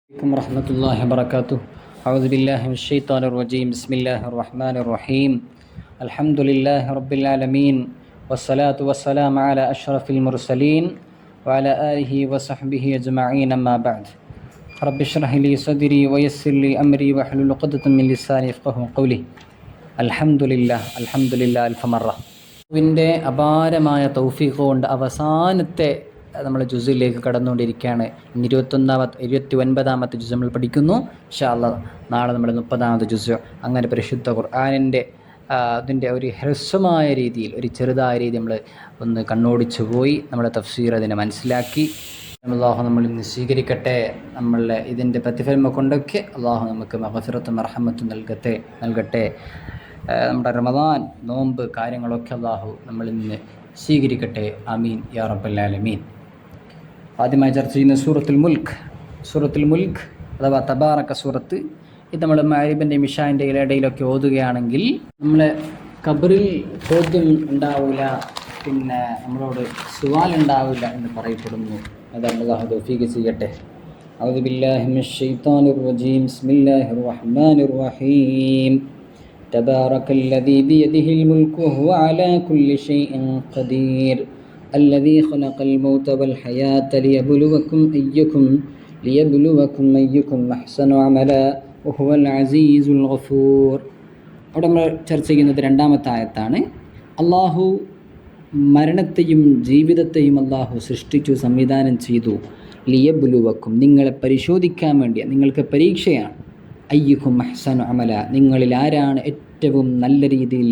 عليكم ورحمة الله وبركاته. أعوذ بالله من الشيطان الرجيم. بسم الله الرحمن الرحيم. الحمد لله رب العالمين والصلاة والسلام على أشرف المرسلين وعلى آله وصحبه أجمعين. أما بعد. رب اشرح لي صدري ويسر لي أمري واحلل عقدة من لساني يفقهوا قولي. الحمد لله അൽഫ മറ. ിൻ്റെ അപാരമായ തൗഫീഖ് കൊണ്ട് അവസാനത്തെ നമ്മൾ ജുസിലേക്ക് കടന്നുകൊണ്ടിരിക്കുകയാണ്. 29ാമത്തെ ജുസ് നമ്മൾ പഠിക്കുന്നു. ഇൻഷാ അല്ലാഹ് നാളെ നമ്മൾ 30ാമത്തെ ജുസ്. അങ്ങനെ പരിശുദ്ധ ഖുർആനിൻ്റെ അതിൻ്റെ ഒരു ഹ്രസ്വമായ രീതിയിൽ, ഒരു ചെറുതായ രീതി നമ്മൾ ഒന്ന് കണ്ണോടിച്ചു പോയി. നമ്മുടെ തഫ്സീർ അതിനെ മനസ്സിലാക്കി. അല്ലാഹു നമ്മൾ ഇന്ന് സ്വീകരിക്കട്ടെ. നമ്മളുടെ ഇതിൻ്റെ പ്രതിഫലം കൊണ്ടൊക്കെ അല്ലാഹു നമുക്ക് മഗ്ഫിറത്തും റഹ്മത്തും നൽകട്ടെ. നമ്മുടെ റമദാൻ നോമ്പ് കാര്യങ്ങളൊക്കെ അല്ലാഹു നമ്മളിൽ നിന്ന് സ്വീകരിക്കട്ടെ. ആമീൻ യാ റബ്ബൽ ആലമീൻ. ആദ്യമായി ചർച്ച ചെയ്യുന്ന സൂറത്തുൽ മുൽക്ക് അഥവാ തബാറക സൂറത്ത്. ഇത് നമ്മൾ മഗ്‌രിബിൻ്റെയും ഇശാഇൻ്റെയും ഇടയിലൊക്കെ ഓതുകയാണെങ്കിൽ നമ്മളെ ഖബറിൽ ചോദ്യം ഉണ്ടാവില്ല, പിന്നെ നമ്മളോട് സുവാൽ ഉണ്ടാവില്ല എന്ന് പറയപ്പെടുന്നു. അത് അല്ലാഹു തൗഫീഖ് ചെയ്യട്ടെ. അഊദു ബില്ലാഹി മിനശ് ശൈത്വാനിർ റജീം. ബിസ്മില്ലാഹിർ റഹ്മാനിർ റഹീം. തബാറകല്ലദീ ബിയദിഹിൽ മുൽക്കു വഹുവ അലാ കുല്ലി ഷൈഇൻ ഖദീർ. الذي خلق الموت والحياة ليبلوكم أيكم أحسن عملا وهو العزيز الغفور. അവിടെ നമ്മൾ ചർച്ച ചെയ്യുന്നത് രണ്ടാമത്തെ ആയത്താണ്. അള്ളാഹു മരണത്തെയും ജീവിതത്തെയും അള്ളാഹു സൃഷ്ടിച്ചു, സംവിധാനം ചെയ്തു. ലിയബ്ലുവക്കും, നിങ്ങളെ പരിശോധിക്കാൻ വേണ്ടി, നിങ്ങൾക്ക് പരീക്ഷയാണ്. അയ്യുക്കും അഹ്സനു അമല, നിങ്ങളിൽ ആരാണ് ഏറ്റവും നല്ല രീതിയിൽ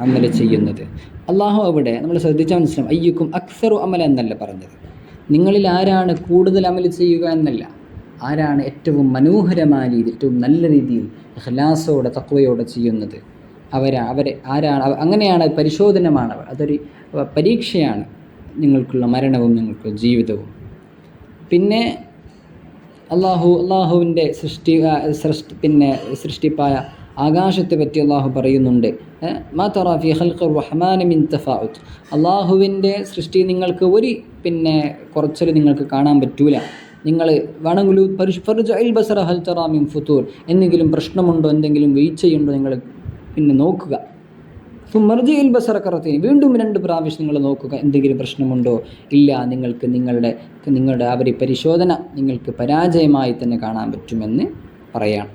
അമല ചെയ്യുന്നത്. അള്ളാഹു അവിടെ നമ്മൾ ശ്രദ്ധിച്ചാൽ മനസ്സിലാവും, അയ്യുക്കും അക്സറു അമല എന്നല്ല പറഞ്ഞത്. നിങ്ങളിൽ ആരാണ് കൂടുതൽ അമൽ ചെയ്യുക എന്നല്ല, ആരാണ് ഏറ്റവും മനോഹരമായ രീതിയിൽ, ഏറ്റവും നല്ല രീതിയിൽ ഇഖ്ലാസോടെ തഖ്വയോടെ ചെയ്യുന്നത്, അവരെ ആരാണ്. അങ്ങനെയാണ്, പരിശോധനമാണ്. അതൊരു പരീക്ഷയാണ്, നിങ്ങൾക്കുള്ള മരണവും നിങ്ങൾക്കുള്ള ജീവിതവും. പിന്നെ അള്ളാഹുവിൻ്റെ സൃഷ്ടിപ്പായ ആകാശത്തെ പറ്റി അള്ളാഹു പറയുന്നുണ്ട്. മാ തറാ ഫീ ഖൽഖിർ റഹ്മാനി മിൻ തഫാഉത്ത്. അള്ളാഹുവിൻ്റെ സൃഷ്ടി നിങ്ങൾക്ക് ഒരു കുറച്ചൽ നിങ്ങൾക്ക് കാണാൻ പറ്റൂല. നിങ്ങൾ വേണമെങ്കിൽ ഫർജഇൽ ബസറ ഹൽ തറാ മിൻ ഫുതൂർ, എന്തെങ്കിലും പ്രശ്നമുണ്ടോ, എന്തെങ്കിലും വീഴ്ചയുണ്ടോ നിങ്ങൾ നോക്കുക. സുമർജിഇൽ ബസറ കറത്തൈൻ, വീണ്ടും 2 പ്രാവശ്യം നിങ്ങൾ നോക്കുക, എന്തെങ്കിലും പ്രശ്നമുണ്ടോ. ഇല്ല, നിങ്ങളുടെ ആ ഒരു പരിശോധന നിങ്ങൾക്ക് പരാജയമായി തന്നെ കാണാൻ പറ്റുമെന്ന് പറയാം.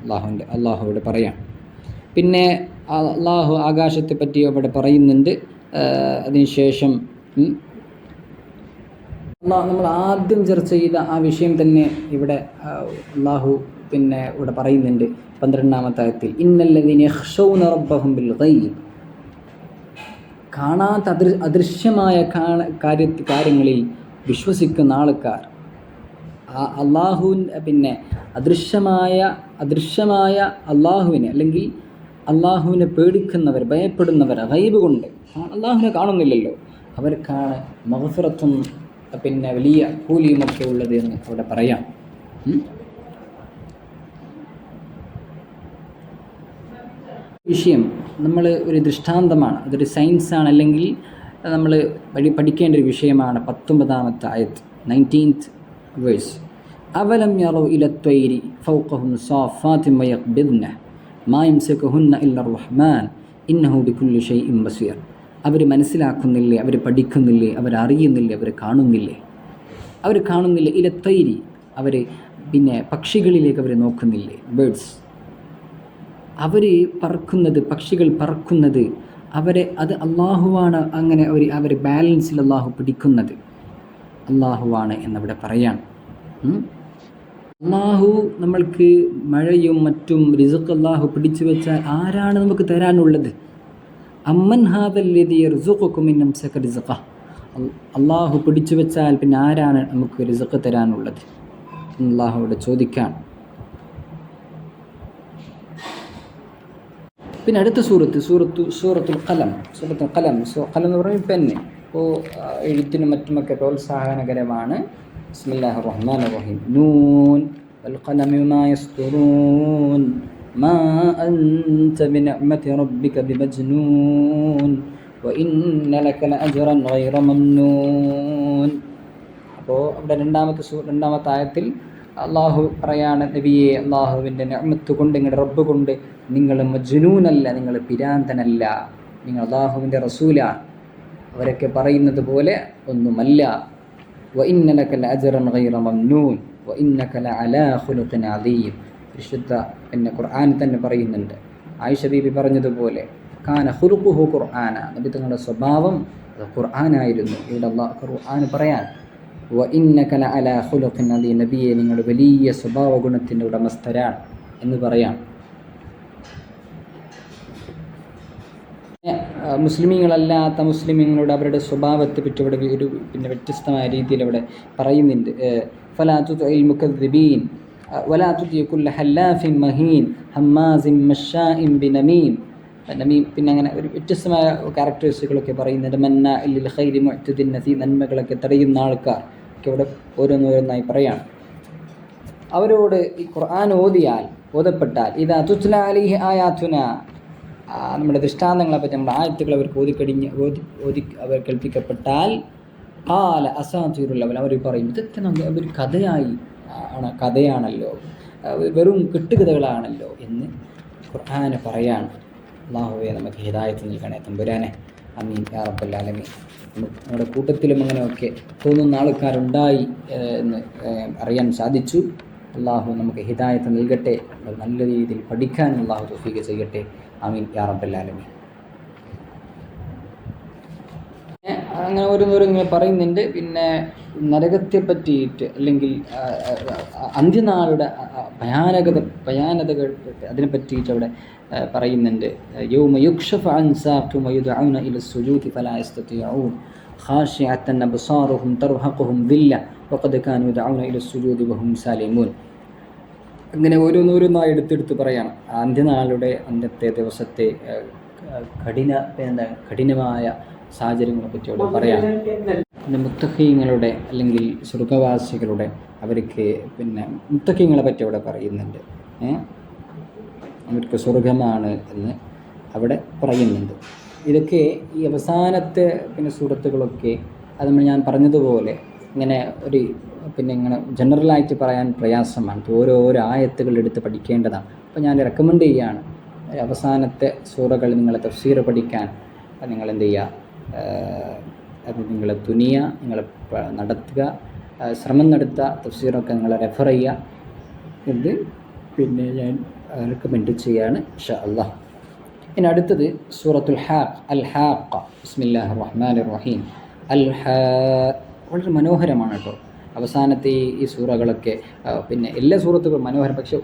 അള്ളാഹുവിടെ പറയാം. പിന്നെ അള്ളാഹു ആകാശത്തെ പറ്റി അവിടെ പറയുന്നുണ്ട്. അതിനുശേഷം നമ്മൾ ആദ്യം ചർച്ച ചെയ്ത ആ വിഷയം തന്നെ ഇവിടെ അള്ളാഹു ഇവിടെ പറയുന്നുണ്ട് 12ാമത്തെ ആയത്തിൽ. ഇന്നല്ലദീന യഖ്ശൗന റബ്ബഹും ബിൽ ഗൈബ്, കാണാത്ത അദൃശ്യമായ കാര്യങ്ങളിൽ വിശ്വസിക്കുന്ന ആൾക്കാർ, അദൃശ്യമായ അള്ളാഹുവിനെ, അല്ലെങ്കിൽ അള്ളാഹുവിനെ പേടിക്കുന്നവർ, ഭയപ്പെടുന്നവർ, ഗൈബ് കൊണ്ട് അള്ളാഹുവിനെ കാണുന്നില്ലല്ലോ, അവർക്കാണ് മഗ്ഫിറത്തും വലിയ കൂലിയുമൊക്കെ ഉള്ളത് എന്ന് അവിടെ പറയാം. വിഷയം നമ്മൾ ഒരു ദൃഷ്ടാന്തമാണ്, അതൊരു സയൻസാണ്, അല്ലെങ്കിൽ നമ്മൾ പഠിക്കേണ്ട ഒരു വിഷയമാണ്. 19ാമത്തെ ആയത്ത്, 19th വേഴ്സ്. അവലം യറൗ ഇലത്വൈരി ഫൗഖഹും സാഫാത്തിൻ വയഖ്ബിദ്ന മാ യംസകുഹുന്ന ഇല്ലർ റഹ്മാൻ ഇന്നഹു ബികുല്ലി ഷൈഇൻ ബസീർ. അവർ മനസ്സിലാക്കുന്നില്ലേ, അവർ പഠിക്കുന്നില്ലേ, അവരറിയുന്നില്ലേ, അവർ കാണുന്നില്ലേ. ഇലത്വൈരി, അവർ പക്ഷികളിലേക്ക് അവർ നോക്കുന്നില്ലേ, ബേഡ്സ്. പക്ഷികൾ പറക്കുന്നത് അത് അള്ളാഹുവാണ്. അങ്ങനെ അവർ ബാലൻസിൽ അള്ളാഹു പിടിക്കുന്നത് അള്ളാഹുവാണ് എന്നവിടെ പറയാൻ. അള്ളാഹു നമ്മൾക്ക് മഴയും മറ്റും റിസ്ഖ് അള്ളാഹു പിടിച്ചു വെച്ചാൽ ആരാണ് നമുക്ക് തരാനുള്ളത്? അമ്മൻ ഹാദല്ലദീ യർസുഖുകും മിൻ അംസക റിസ്ഖ. അള്ളാഹു പിടിച്ചു വെച്ചാൽ പിന്നെ ആരാണ് നമുക്ക് റിസ്ഖ് തരാനുള്ളത്? അള്ളാഹുവിടെ ചോദിക്കാൻ. പിന്നെ അടുത്ത സൂറത്തുൽ ഖലം. ഖലം എന്ന് പറഞ്ഞാൽ പെന്ന്. അപ്പോൾ എഴുത്തിനും മറ്റുമൊക്കെ പ്രോത്സാഹനകരമാണ്. ബിസ്മില്ലാഹിർ റഹ്മാനിർ റഹീം. നൂൻ വൽ ഖലമി വമാ യസ്തുറൂൻ മാ അൻത ബിനിഅമതി റബ്ബിക ബിമജ്നൂൻ വഇന്ന ലക ലഅജ്റൻ ഗൈറ മംനൂൻ. അപ്പോൾ അവിടെ രണ്ടാമത്തെ ആയത്തിൽ അള്ളാഹു പറയാണ്, നബിയെ, അള്ളാഹുവിൻ്റെ നിഅമത്ത് കൊണ്ട്, നിങ്ങളുടെ റബ്ബ് കൊണ്ട് നിങ്ങൾ മജ്നൂനല്ല, നിങ്ങൾ പിരാന്തനല്ല, നിങ്ങൾ അള്ളാഹുവിൻ്റെ റസൂലാണ്. അവരൊക്കെ പറയുന്നത് പോലെ ഒന്നുമല്ല. വഇന്ന ലക ലഅജ്റൻ ഗൈറ മംനൂൻ വഇന്നക ലഅലാ ഖുലുഖിൻ അദീം. വിശുദ്ധ പിന്നെ ഖുർആൻ തന്നെ പറയുന്നുണ്ട്, ആയിഷ ബീബി പറഞ്ഞതുപോലെ കാന ഖുലുഖുഹു ഖുർആന, നബി തങ്ങളുടെ സ്വഭാവം അത് ഖുർആനായിരുന്നു. ഇവിടെ ഖുർആൻ പറയാൻ വഇന്നക ലഅലാ ഖുലുഖിൻ അദീം, നബിയെ, നിങ്ങൾ വലിയ സ്വഭാവ ഗുണത്തിൻ്റെ ഉടമസ്ഥരാണ് എന്ന് പറയാം. മുസ്ലിമീങ്ങളല്ലാത്ത മുസ്ലിമീങ്ങളോട് അവരുടെ സ്വഭാവത്തെ പറ്റി ഇവിടെ ഒരു പിന്നെ വ്യത്യസ്തമായ രീതിയിൽ അവിടെ പറയുന്നുണ്ട്. ഫലാ തുതിഇൽ മുകദ്ദിബീൻ വലാ തുതി കുല്ല ഹല്ലാഫിൻ മഹീൻ ഹമ്മാസിൻ മശ്ശാഇൻ ബിനമീം. നമീം പിന്നെ അങ്ങനെ ഒരു വ്യത്യസ്തമായ ക്യാരക്ടേഴ്സുകളൊക്കെ പറയുന്നുണ്ട്. മന്ന ലിൽ ഖൈരി മുഅ്തദിൻ നസീം, നന്മകളൊക്കെ തടയുന്ന ആൾക്കാർ ഒക്കെ ഇവിടെ ഓരോന്നോരോന്നായി പറയാണ്. അവരോട് ഈ ഖുർആൻ ഓതപ്പെട്ടാൽ ഇദാ തുത്ല അലൈഹി ആയാതുന, നമ്മുടെ ദൃഷ്ടാന്തങ്ങളെ പറ്റി നമ്മുടെ ആയത്തുകൾ അവർക്ക് ഓതി അവർ കേൾപ്പിക്കപ്പെട്ടാൽ ഖാല അസാതീറുൽ അവ്വലീൻ, അവർ പറയും ഇതൊക്കെ ഒരു കഥയാണല്ലോ, വെറും കെട്ടുകഥകളാണല്ലോ എന്ന് ഖുർആന് പറയാണ്. അല്ലാഹുവേ, നമുക്ക് ഹിദായത്ത് നൽകണേ തമ്പുരാനെ. ആമീൻ യാ റബ്ബൽ ആലമീൻ. നമ്മുടെ കൂട്ടത്തിലും അങ്ങനെയൊക്കെ തോന്നുന്ന ആൾക്കാരുണ്ടായി എന്ന് അറിയാൻ സാധിച്ചു. അള്ളാഹു നമുക്ക് ഹിദായത്ത് നൽകട്ടെ, നല്ല രീതിയിൽ പഠിക്കാൻ അള്ളാഹു തൗഫീഖ് ചെയ്യട്ടെ. ആമീൻ യാ റബ്ബൽ ആലമീൻ. അങ്ങനെ ഓരോന്നിങ്ങനെ പറയുന്നുണ്ട്. പിന്നെ നരകത്തെ പറ്റിയിട്ട് അല്ലെങ്കിൽ അന്ത്യനാളുടെ ഭയാനകതകൾ അതിനെ പറ്റിയിട്ട് അവിടെ പറയുന്നുണ്ട്. യൗമ യുക്ശഫു അൻ സാഖിൻ വയുദ്ഔന ഇല സുജൂദി ഫലാ യസ്തതിഊൻ ഖാശിഅത്തൻ അബ്സാറുഹും തർഹഖുഹും ദില്ല വഖദ് കാനൂ യദ്ഊന ഇല സുജൂദി വഹും സാലിമൂൻ. അങ്ങനെ ഓരോന്നോരോന്നായി എടുത്തെടുത്ത് പറയാണ്. അന്ത്യത്തെ ദിവസത്തെ കഠിനമായ സാഹചര്യങ്ങളെ പറ്റി അവിടെ പറയാണ്. പിന്നെ മുത്തഖീങ്ങളുടെ അല്ലെങ്കിൽ സ്വർഗവാസികളുടെ അവർക്ക് പിന്നെ മുത്തഖീങ്ങളെ പറ്റി അവിടെ പറയുന്നുണ്ട്. അവർക്ക് സ്വർഗമാണ് എന്ന് അവിടെ പറയുന്നുണ്ട്. ഇതൊക്കെ ഈ അവസാനത്തെ പിന്നെ സൂറത്തുകളൊക്കെ അത് ഞാൻ പറഞ്ഞതുപോലെ ഇങ്ങനെ ഇങ്ങനെ ജനറലായിട്ട് പറയാൻ പ്രയാസമാണ്. ഓരോരോ ആയത്തുകൾ എടുത്ത് പഠിക്കേണ്ടതാണ്. അപ്പോൾ ഞാൻ റെക്കമെൻഡ് ചെയ്യുകയാണ്, അവസാനത്തെ സൂറകൾ നിങ്ങൾ തഫ്സീർ പഠിക്കാൻ നിങ്ങൾ എന്ത് ചെയ്യുക, അത് നിങ്ങൾ തുനിയ, നിങ്ങൾ നടത്തുക, ശ്രമം നടത്തുക, തഫ്സീറൊക്കെ നിങ്ങൾ റെഫർ ചെയ്യുക. ഇത് പിന്നെ ഞാൻ റെക്കമെൻഡ് ചെയ്യുകയാണ് ഇൻഷാ അല്ലാഹ്. ഇനി അടുത്തത് സൂറത്തുൽ അൽ ഹാഖ. ബിസ്മില്ലാഹിർ റഹ്മാനിർ റഹീം. വളരെ മനോഹരമാണ് കേട്ടോ അവസാനത്തെ ഈ സൂറകളൊക്കെ. പിന്നെ എല്ലാ സൂറത്തുകളും മനോഹരം, പക്ഷെ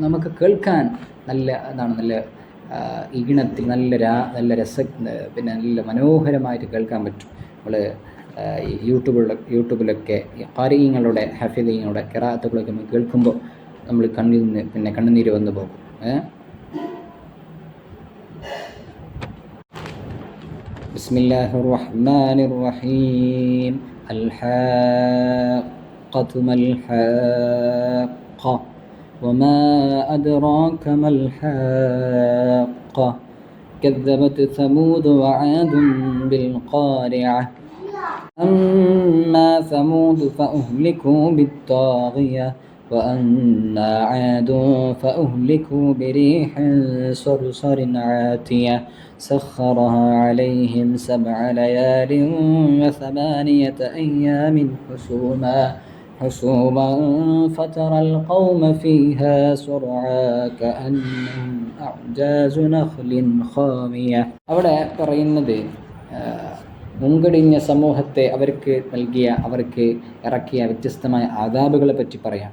നമുക്ക് കേൾക്കാൻ നല്ല ഈണത്തിൽ നല്ല പിന്നെ നല്ല മനോഹരമായിട്ട് കേൾക്കാൻ പറ്റും. നമ്മൾ യൂട്യൂബിലൊക്കെ ഖാരിഈങ്ങളുടെ ഹഫീദീങ്ങളുടെ ഖിറാഅത്തുകളൊക്കെ നമ്മൾ കേൾക്കുമ്പോൾ നമ്മൾ കണ്ണിൽ നിന്ന് പിന്നെ കണ്ണുനീര് വന്നു പോകും. ബിസ്മില്ലാഹിർ റഹ്മാനിർ റഹീം. الحاقة ما الحاقة وما أدراك ما الحاقة كذبت ثمود وعاد بالقارعة أما ثمود فأهلكوا بالطاغية وأما عاد فأهلكوا بريح صرصر عاتية سخرها عليهم 7 ليال و8 أيام حسوما فترى القوم فيها صرعا كأنهم أعجاز نخل خاوية. അവിടെ പറയുന്നത് മുൻകഴിഞ്ഞ സമൂഹത്തെ അവർക്ക് ഇറക്കിയ വ്യത്യസ്തമായ ആദാബുകളെ പറ്റി പറയാം.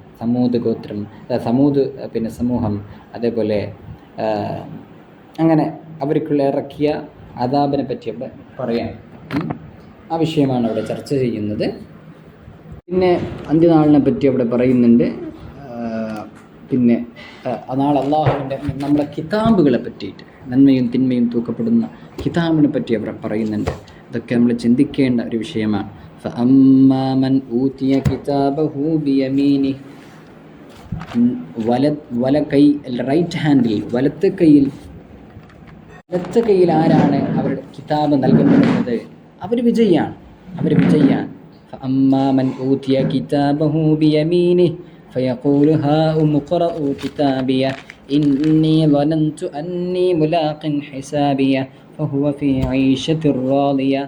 സമൂദ് പിന്നെ സമൂഹം, അതേപോലെ അങ്ങനെ അവർക്കുള്ള ഇറക്കിയ ആദാബിനെ പറ്റി അവിടെ പറയാം. ആ വിഷയമാണ് അവിടെ ചർച്ച ചെയ്യുന്നത്. പിന്നെ അന്ത്യനാളിനെ പറ്റി അവിടെ പറയുന്നുണ്ട്. പിന്നെ നാളെ അള്ളാഹുവിൻ്റെ നമ്മുടെ കിതാബുകളെ പറ്റിയിട്ട്, നന്മയും തിന്മയും തൂക്കപ്പെടുന്ന കിതാബിനെ പറ്റി അവർ പറയുന്നുണ്ട്. ഇതൊക്കെ നമ്മൾ ചിന്തിക്കേണ്ട ഒരു വിഷയമാണ്. ഫഅമ്മാ മൻ ഊതിയ കിതാബഹു ബിയമീനിഹി, റൈറ്റ് ഹാൻഡിൽ വലത്തെ കയ്യിൽ ആരാണ് അവരുടെ കിതാബ് നൽകപ്പെടുന്നത്, അവർ വിജയിയാണ്. ഫഅമ്മാ മൻ ഊതിയ കിതാബഹു ബിയമീനിഹി فيقول هاؤم اقرءوا كتابيه إني ظننت أني ملاق حسابيه فهو في عيشة راضية.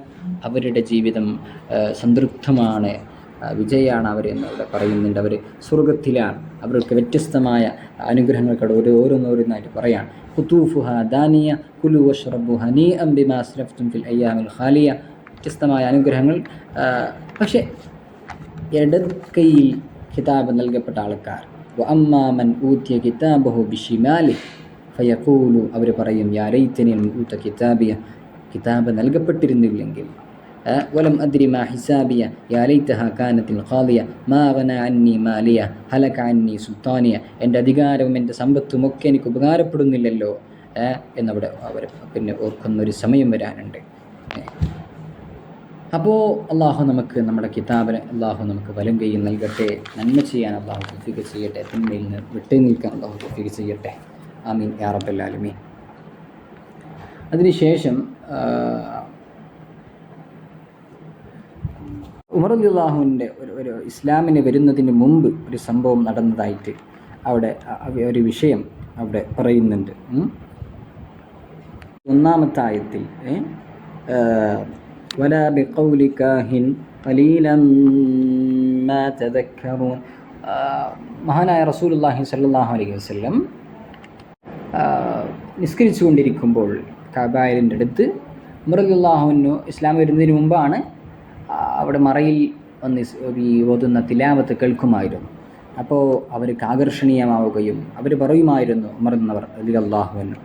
അവരുടെ ജീവിതം സംതൃപ്തമാണ്, വിജയമാണ് അവർ എന്നവിടെ പറയുന്നുണ്ട്. അവർ സ്വർഗത്തിലാണ്, അവർക്ക് വ്യത്യസ്തമായ അനുഗ്രഹങ്ങൾക്കവിടെ ഓരോന്നോരോന്നായിട്ട് പറയാണ്. ഖുതൂഫുഹ ദാനിയ കുലു വഷ്റബു ഹനീഅൻ ബിമാ അസ്ലഫ്തും ഫിൽ അയ്യാമിൽ ഖാലിയ. വ്യത്യസ്തമായ അനുഗ്രഹങ്ങൾ. പക്ഷേ ഇടത് കൈയിൽ കിതാബ് നൽകപ്പെട്ട ആൾക്കാർ, വഅമ്മാ മൻ ഊതിയ കിതാബഹു ബിശിമാലിഹി ഫയഖൂലു, അവർ പറയും യാ ലൈതനി ഊത കിതാബിയ, കിതാബ് നൽകപ്പെട്ടിരുന്നില്ലെങ്കിൽ, വലം അദ്രി മാ ഹിസാബിയ യാ ലൈതഹാ കാനത്തിൽ ഖാദിയ മാ ഗന അന്നി മാലിയ ഹലക അന്നി സുൽത്താനിയ, എൻ്റെ അധികാരവും എൻ്റെ സമ്പത്തും ഒക്കെ എനിക്ക് ഉപകാരപ്പെടുന്നില്ലല്ലോ എന്നവിടെ അവർ പിന്നെ ഓർക്കുന്നൊരു സമയം വരാനുണ്ട്. അപ്പോൾ അള്ളാഹു നമുക്ക് നമ്മുടെ കിതാബിനെ അള്ളാഹു നമുക്ക് വലം കൈയിൽ നൽകട്ടെ, നന്മ ചെയ്യാൻ അള്ളാഹു തൗഫീഖ് ചെയ്യട്ടെ, തിന്മയിൽ നിന്ന് വിട്ടു നിൽക്കാൻ അള്ളാഹു തൗഫീഖ് ചെയ്യട്ടെ. ആമീൻ യാ റബ്ബൽ ആലമീൻ. അതിനുശേഷം ഉമർ റളിയല്ലാഹുവിൻ്റെ ഒരു ഇസ്ലാമിന് വരുന്നതിന് മുമ്പ് ഒരു സംഭവം നടന്നതായിട്ട് അവിടെ ഒരു വിഷയം അവിടെ പറയുന്നുണ്ട്. ഒന്നാമത്തെ ആയത്തിൽ വലാ ബിഖൗലി കാഹിൻ ഖലീലൻ മാ തദക്കറൂൻ, മഹാനായ റസൂലുള്ളാഹി സ്വല്ലല്ലാഹു അലൈഹി വസല്ലം നിസ്കരിച്ചു കൊണ്ടിരിക്കുമ്പോൾ കഅബയുടെ അടുത്ത് ഉമർ റളിയല്ലാഹുവിന് ഇസ്ലാം വരുന്നതിന് മുമ്പാണ് അവിടെ മറയിൽ വന്ന് ഈ ഓതുന്ന തിലാവത്ത് കേൾക്കുമായിരുന്നു. അപ്പോൾ അവർക്ക് ആകർഷണീയമാവുകയും അവർ പറയുമായിരുന്നു, ഉമർ എന്നവർ റളിയല്ലാഹു അൻഹു,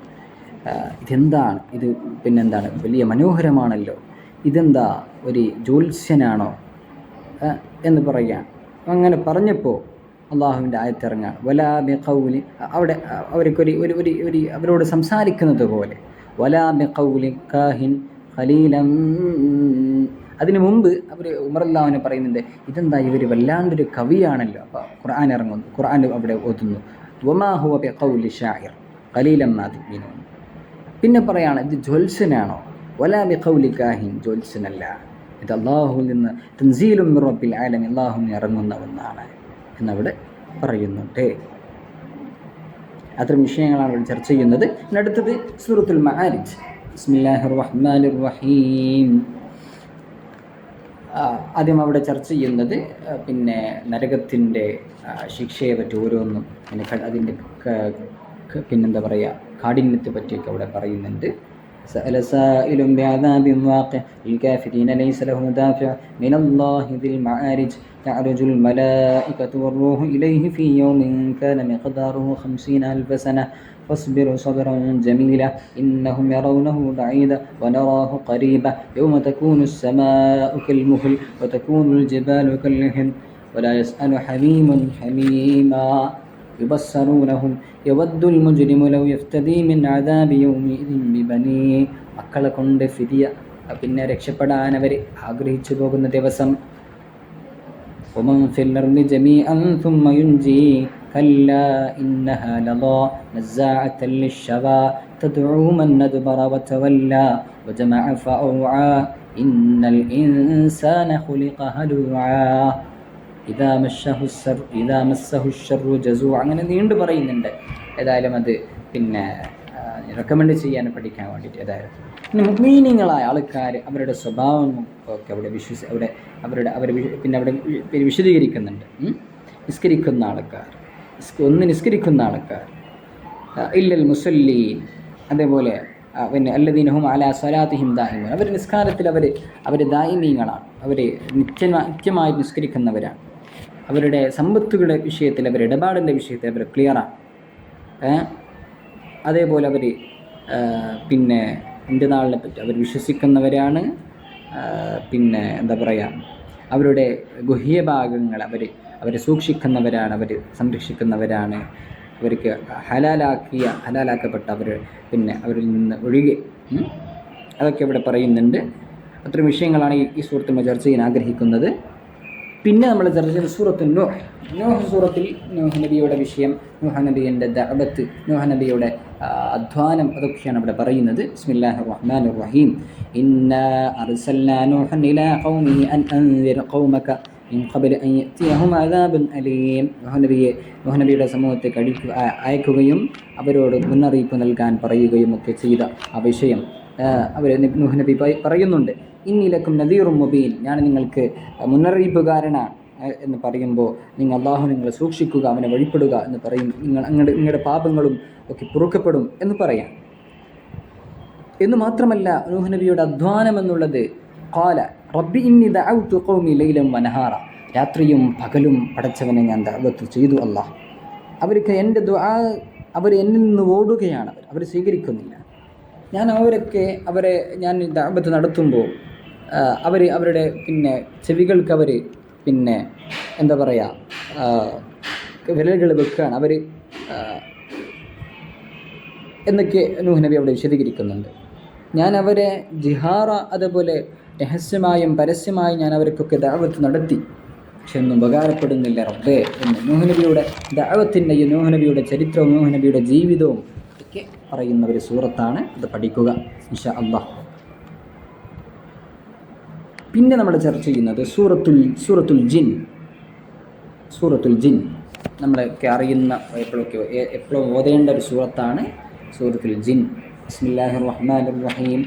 ഇതെന്താണ്, ഇത് പിന്നെന്താണ്, വലിയ മനോഹരമാണല്ലോ, ഇതെന്താ ഒരു ജ്യോത്സ്യനാണോ എന്ന് പറയാൻ. അങ്ങനെ പറഞ്ഞപ്പോൾ അള്ളാഹുവിൻ്റെ ആയത്തിറങ്ങാൻ വലാ ബിഖൗലി, അവിടെ അവർക്കൊരു ഒരു അവരോട് സംസാരിക്കുന്നത് പോലെ, വലാ ബിഖൗലി കാഹിൻ ഖലീലൻ. അതിനു മുമ്പ് അവർ ഉമർ റളിയല്ലാഹു പറയുന്നുണ്ട്, ഇതെന്താ ഇവർ വല്ലാണ്ടൊരു കവിയാണല്ലോ. അപ്പോൾ ഖുർആൻ ഇറങ്ങുന്നു, ഖുർആൻ അവിടെ ഓതുന്നു, വമാ ഹുവ ബിഖൗലി ശാഇർ ഖലീലൻ മാ തുഅ്മിനൂൻ. പിന്നെ പറയാണ്, ഇത് ജ്യോത്സ്യനാണോ, വലാ ബിഖൗലി കാഹിൻ, ജ്യോത്സ്യനല്ല, ഇത് അള്ളാഹുവിൽ നിന്ന് തൻസീലും മിർ റബ്ബിൽ ആലമീൻ, അള്ളാഹുവിൽ നിന്ന് ഇറങ്ങുന്ന ഒന്നാണ് എന്നവിടെ പറയുന്നുണ്ട്. അത്തരം വിഷയങ്ങളാണ് ഇവിടെ ചർച്ച ചെയ്യുന്നത്. അടുത്തത് സൂറത്തുൽ മആരിജ്. ബിസ്മില്ലാഹിർ റഹ്മാനിർ റഹീം. ആദ്യം അവിടെ ചർച്ച ചെയ്യുന്നത് പിന്നെ നരകത്തിൻ്റെ ശിക്ഷയെ പറ്റി ഓരോന്നും, പിന്നെ അതിൻ്റെ പിന്നെന്താ പറയുക, കാഠിന്യത്തെ പറ്റിയൊക്കെ അവിടെ പറയുന്നുണ്ട്. سأل سائل بعذاب واقع للكافرين ليس له دافع من الله ذي المعارج تعرج الملائكة والروح إليه في يوم كان مقداره 50,000 سنة فاصبر صبرا جميلا إنهم يرونه بعيدا ونراه قريبا يوم تكون السماء كالمهل وتكون الجبال كالعهن ولا يسأل حميم حميما يبصرونهم يود المجرم لو يفتدي من عذاب يومئذ ببنيه. മക്കളെ കൊണ്ട് ഫിദിയ, പിന്നെ രക്ഷപ്പെടാൻ അവർ ആഗ്രഹിച്ചു പോകുന്ന ദിവസം. ومن في الأرض جميعا ثم ينجي كلا إنها لظى نزاعة للشوى تدعو من أدبر وتولى وجمع فأوعى إن الإنسان خلق هلوعا ഇദാ മസ്സഹു ശർറു ജസൂഅ. അങ്ങനെ നീണ്ടു പറയുന്നുണ്ട്. ഏതായാലും അത് പിന്നെ റെക്കമെൻഡ് ചെയ്യാൻ പഠിക്കാൻ വേണ്ടിയിട്ട്. ഏതായാലും പിന്നെ മുഅ്മിനീങ്ങളായ ആൾക്കാർ അവരുടെ സ്വഭാവം ഒക്കെ അവിടെ അവർ പിന്നെ അവിടെ വിശദീകരിക്കുന്നുണ്ട്. നിസ്കരിക്കുന്ന ആൾക്കാർ, നിസ്കരിക്കുന്ന ആൾക്കാർ, ഇല്ലൽ മുസല്ലീൻ, അതേപോലെ പിന്നെ അല്ലദീനഹും അലാ സ്വലാത്തിഹിം ദായിമൂൻ, അവർ നിസ്കാരത്തിൽ അവർ ദായിമീങ്ങളാണ്, അവർ നിത്യമായി നിസ്കരിക്കുന്നവരാണ്. അവരുടെ സമ്പത്തുകളുടെ വിഷയത്തിൽ, അവരുടെ ഇടപാടിൻ്റെ വിഷയത്തിൽ അവർ ക്ലിയറാണ്. അതേപോലെ അവർ പിന്നെ അന്ത്യനാളിനെ പറ്റി അവർ വിശ്വസിക്കുന്നവരാണ്. പിന്നെ എന്താ പറയുക, അവരുടെ ഗുഹ്യഭാഗങ്ങൾ അവർ സൂക്ഷിക്കുന്നവരാണ്, അവർ സംരക്ഷിക്കുന്നവരാണ്. അവർക്ക് ഹലാലാക്കപ്പെട്ട പിന്നെ അവരിൽ നിന്ന് ഒഴികെ അതൊക്കെ ഇവിടെ പറയുന്നുണ്ട്. അത്തരം വിഷയങ്ങളാണ് ഈ സൂറത്തിൽ ചർച്ച ചെയ്യാൻ ആഗ്രഹിക്കുന്നത്. പിന്നെ നമ്മൾ ചർച്ച ചെയ്യുന്ന സൂറത്തുൽ നൂഹ് സൂറത്തിൽ നൂഹ് നബിയുടെ വിഷയം, നൂഹ് നബിയുടെ ദഅവത്ത്, നൂഹ് നബിയുടെ അധ്വാനം, അതൊക്കെയാണ് ഇവിടെ പറയുന്നത്. ബിസ്മില്ലാഹിർ റഹ്മാനിർ റഹീം. ഇന്നാ അർസൽനാ നൂഹൻ ഇലാ ഖൗമിഹി അൻ അൻദിർ ഖൗമക മിൻ ഖബ്ലി അൻ യഅതിയഹും അദാബുൻ അലീം. നൂഹ് നബിയുടെ സമൂഹത്തെ അയക്കുകയും അവരോട് മുന്നറിയിപ്പ് നൽകാൻ പറയുകയും ഒക്കെ ചെയ്ത ആ വിഷയം അവർ നൂഹ് നബി പറയുന്നുണ്ട്. ഇന്നി ലക്കും നദീറും മുബീൻ, ഞാൻ നിങ്ങൾക്ക് മുന്നറിയിപ്പുകാരനാണ് എന്ന് പറയുമ്പോൾ നിങ്ങൾ നിങ്ങളെ സൂക്ഷിക്കുക, അവനെ വഴിപ്പെടുക എന്ന് പറയും. നിങ്ങളുടെ പാപങ്ങളും ഒക്കെ പൊറുക്കപ്പെടും എന്ന് പറയാം. എന്ന് മാത്രമല്ല, നൂഹ് നബിയുടെ അധ്വാനം എന്നുള്ളത് ഖാല റബ്ബി ഇന്നി ദഅഉതു ഖൗമി ലൈലൻ വനഹാറ, രാത്രിയും പകലും പടച്ചവനെ ഞാൻ ദഅവത്ത് ചെയ്തു അല്ലാഹ്. അവർക്ക് എൻ്റെ ദുആ അവർ എന്നിൽ നിന്ന് ഓടുകയാണ്, അവർ സ്വീകരിക്കുന്നില്ല. ഞാൻ ദഅവത്ത് നടത്തുമ്പോൾ അവരുടെ ചെവികൾക്ക് അവർ എന്താ പറയുക വിരലുകൾ വെക്കുകയാണ് അവർ എന്നൊക്കെ നൂഹ് നബി അവിടെ വിശദീകരിക്കുന്നുണ്ട്. ഞാൻ അവരെ ജിഹാറ, അതുപോലെ രഹസ്യമായും പരസ്യമായും ഞാൻ അവർക്കൊക്കെ ദഅവത്ത് നടത്തി, പക്ഷെ ഒന്നും ഉപകാരപ്പെടുന്നില്ല റബ്ബേ എന്ന് നൂഹ് നബിയുടെ ദഅവത്തിൻ്റെയും നൂഹ് നബിയുടെ ചരിത്രവും നൂഹ് നബിയുടെ ജീവിതവും ഒക്കെ പറയുന്ന ഒരു സൂറത്താണ്. ഇത് പഠിക്കുക ഇൻഷാ അല്ലാഹ്. പിന്നെ നമ്മൾ ചർച്ച ചെയ്യുന്നത് സൂറത്തുൽ ജിൻ. നമ്മളൊക്കെ അറിയുന്ന എപ്പോഴും ഓതേണ്ട ഒരു സൂറത്താണ് സൂറത്തുൽ ജിൻ. ബിസ്മില്ലാഹിർ റഹ്മാനിർ റഹീം.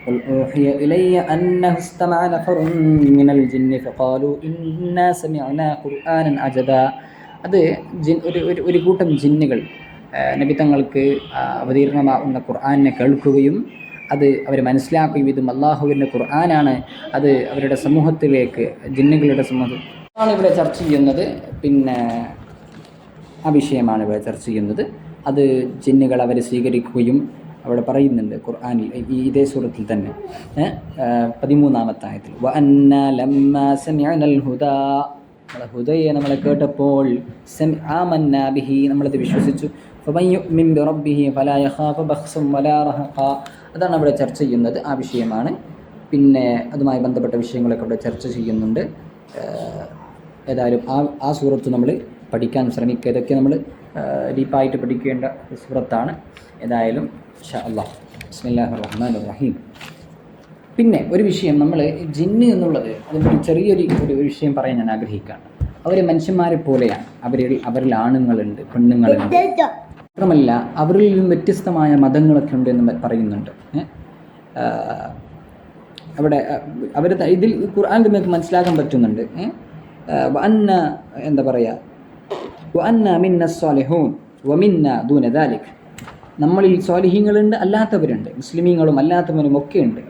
ഖുൽ ഊഹിയ ഇലയ്യ അന്നഹു ഇസ്തമഅ നഫറുൻ മിനൽ ജിന്നി ഫഖാലൂ ഇന്നാ സമിഅനാ ഖുർആനൻ അജബാ. അത് ഒരു കൂട്ടം ജിന്നുകൾ നബി തങ്ങൾക്ക് അവതീർണമാകുന്ന ഖുർആനെ കേൾക്കുകയും അത് അവർ മനസ്സിലാക്കുകയും ഇതും അള്ളാഹുവിൻ്റെ ഖുർആനാണ്, അത് അവരുടെ സമൂഹത്തിലേക്ക് ജിന്നുകളുടെ സമൂഹമാണ് ഇവിടെ ചർച്ച ചെയ്യുന്നത്. ആ വിഷയമാണ് ഇവിടെ ചർച്ച ചെയ്യുന്നത്. അത് ജിന്നുകൾ അവർ സ്വീകരിക്കുകയും അവിടെ പറയുന്നുണ്ട് ഖുർആനിൽ, ഇതേ സൂറത്തിൽ തന്നെ 13-ാമത്തെ ആയത്തിൽ വഅന്നാ ലമ്മാ സമിഅനൽ ഹുദാ, ഹുദയെ നമ്മൾ കേട്ടപ്പോൾ ആമന്നാ ബിഹി, നമ്മളത് വിശ്വസിച്ചു. ഫമൻ യുഅ്മിൻ ബിറബ്ബിഹി ഫലാ യഖാഫു ബഖ്സൻ വലാ റഹഖാ, അതാണ് അവിടെ ചർച്ച ചെയ്യുന്നത്. ആ വിഷയമാണ്. അതുമായി ബന്ധപ്പെട്ട വിഷയങ്ങളൊക്കെ അവിടെ ചർച്ച ചെയ്യുന്നുണ്ട്. ഏതായാലും ആ സൂറത്ത് നമ്മൾ പഠിക്കാൻ ശ്രമിക്കുക. ഇതൊക്കെ നമ്മൾ ഡീപ്പായിട്ട് പഠിക്കേണ്ട സൂറത്താണ്. ഏതായാലും ഇൻഷാ അല്ലാഹ്. ബിസ്മില്ലാഹിർ റഹ്മാനിർ റഹീം. പിന്നെ ഒരു വിഷയം, നമ്മൾ ജിന്ന് എന്നുള്ളത് അതിൻ്റെ ചെറിയൊരു വിഷയം പറയാൻ ഞാൻ ആഗ്രഹിക്കുകയാണ്. അവർ മനുഷ്യന്മാരെ പോലെയാണ്. അവരിൽ ആണുങ്ങളുണ്ട്, പെണ്ണുങ്ങളുണ്ട്. മാത്രമല്ല അവരിൽ നിന്നും വ്യത്യസ്തമായ മതങ്ങളൊക്കെ ഉണ്ട് എന്ന് പറയുന്നുണ്ട്. അവിടെ ഇതിൽ ഖുർആൻ നമുക്ക് മനസ്സിലാക്കാൻ പറ്റുന്നുണ്ട്. എന്താ പറയുക, വഅന്ന മിന്ന സ്വാലിഹൂൻ വമിന്ന ദൂന ദാലിക്, നമ്മളിൽ സ്വാലിഹീങ്ങളുണ്ട്, അല്ലാത്തവരുണ്ട്, മുസ്ലിമീങ്ങളും അല്ലാത്തവരും ഒക്കെ ഉണ്ട്.